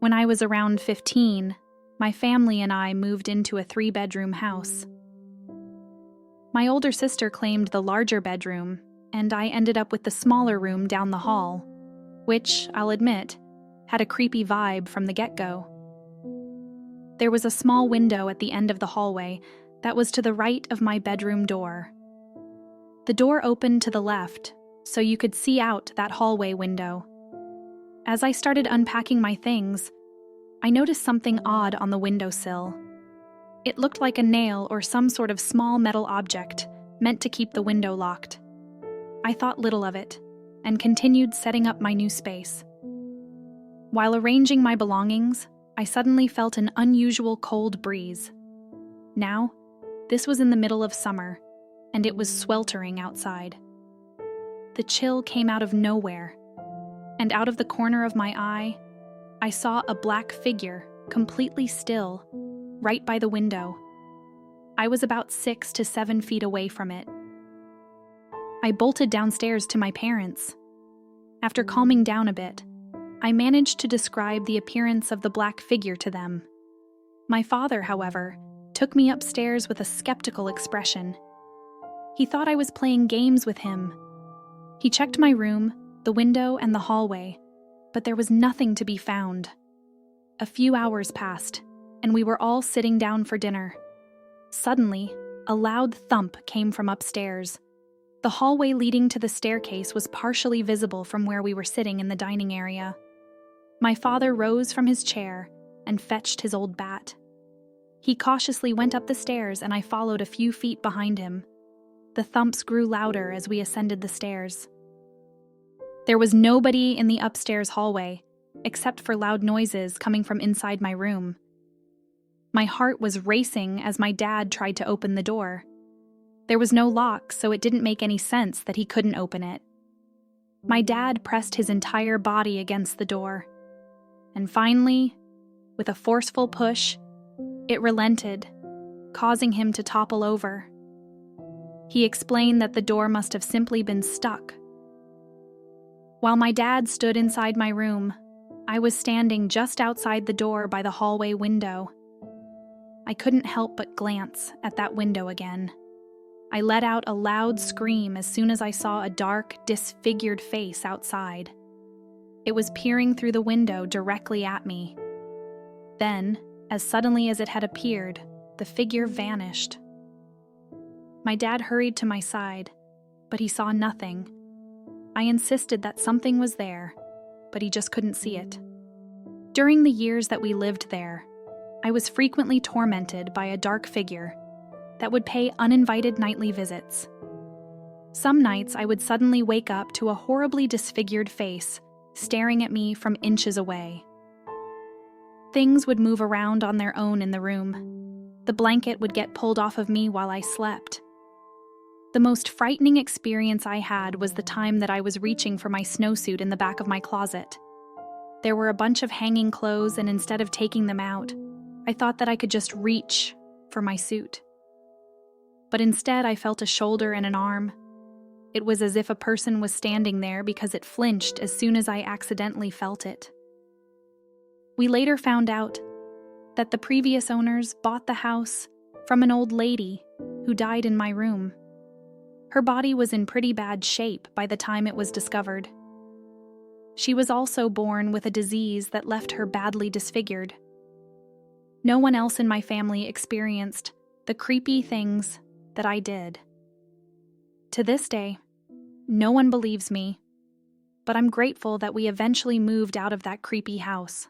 When I was around 15, my family and I moved into a 3-bedroom house. My older sister claimed the larger bedroom, and I ended up with the smaller room down the hall, which, I'll admit, had a creepy vibe from the get-go. There was a small window at the end of the hallway that was to the right of my bedroom door. The door opened to the left, so you could see out that hallway window. As I started unpacking my things, I noticed something odd on the windowsill. It looked like a nail or some sort of small metal object meant to keep the window locked. I thought little of it and continued setting up my new space. While arranging my belongings, I suddenly felt an unusual cold breeze. Now, this was in the middle of summer, and it was sweltering outside. The chill came out of nowhere, and out of the corner of my eye, I saw a black figure, completely still, right by the window. I was about 6 to 7 feet away from it. I bolted downstairs to my parents. After calming down a bit, I managed to describe the appearance of the black figure to them. My father, however, took me upstairs with a skeptical expression. He thought I was playing games with him. He checked my room, the window, and the hallway, but there was nothing to be found. A few hours passed, and we were all sitting down for dinner. Suddenly, a loud thump came from upstairs. The hallway leading to the staircase was partially visible from where we were sitting in the dining area. My father rose from his chair and fetched his old bat. He cautiously went up the stairs, and I followed a few feet behind him. The thumps grew louder as we ascended the stairs. There was nobody in the upstairs hallway, except for loud noises coming from inside my room. My heart was racing as my dad tried to open the door. There was no lock, so it didn't make any sense that he couldn't open it. My dad pressed his entire body against the door. And finally, with a forceful push, it relented, causing him to topple over. He explained that the door must have simply been stuck. While my dad stood inside my room, I was standing just outside the door by the hallway window. I couldn't help but glance at that window again. I let out a loud scream as soon as I saw a dark, disfigured face outside. It was peering through the window directly at me. Then, as suddenly as it had appeared, the figure vanished. My dad hurried to my side, but he saw nothing. I insisted that something was there, but he just couldn't see it. During the years that we lived there, I was frequently tormented by a dark figure that would pay uninvited nightly visits. Some nights I would suddenly wake up to a horribly disfigured face staring at me from inches away. Things would move around on their own in the room. The blanket would get pulled off of me while I slept. The most frightening experience I had was the time that I was reaching for my snowsuit in the back of my closet. There were a bunch of hanging clothes, and instead of taking them out, I thought that I could just reach for my suit. But instead, I felt a shoulder and an arm. It was as if a person was standing there because it flinched as soon as I accidentally felt it. We later found out that the previous owners bought the house from an old lady who died in my room. Her body was in pretty bad shape by the time it was discovered. She was also born with a disease that left her badly disfigured. No one else in my family experienced the creepy things that I did. To this day, no one believes me, but I'm grateful that we eventually moved out of that creepy house.